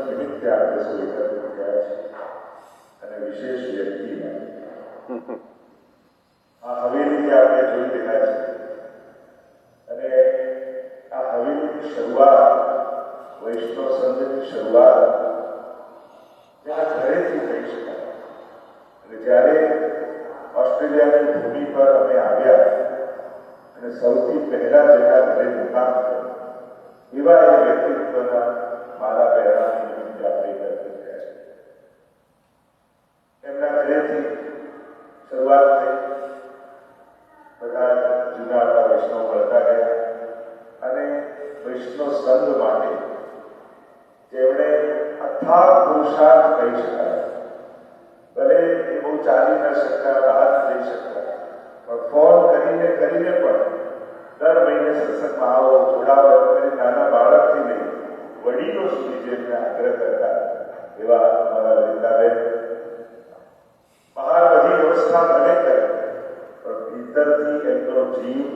નિમિત્તે આપણે સૌ એકત્રિત થયા છે અને વિશેષ વ્યક્તિમાં આ હવેલીથી આપણે જોઈ રહ્યા છે અને આ હવેલીની શરૂઆત વૈષ્ણવ સંઘની શરૂઆત તેના ઘરેથી થઈ શકાય. અને જ્યારે ઓસ્ટ્રેલિયાની ભૂમિ પર અમે આવ્યા અને સૌથી પહેલા જેના ઘરે મુકામ થયો એવા એ વ્યક્તિત્વના મારા પહેરાની નિમિત્તે આપણે એકત્રિત થયા છે. એમના ઘરેથી શરૂઆત થઈ. બધા જૂના આપણા વૈષ્ણવ મળતા ગયા અને વૈષ્ણવ સંઘ માટે જેમણે અથાગ પુરુષાર્થ કહી શકાય. ભલે એ બહુ ચાલી ન શકતા, બહાર ન જઈ શકતા, પણ ફોન કરીને પણ દર મહિને સત્સંગમાં આવો, જોડાવો એમ કરી નાના બાળકથી નહીં વડીલો સુધી જેમને આગ્રહ કરતા એવા અમારા લલિતાબેન બહાર બધી વ્યવસ્થા ભલે કરે પણ ભીતરથી એમનો જીવ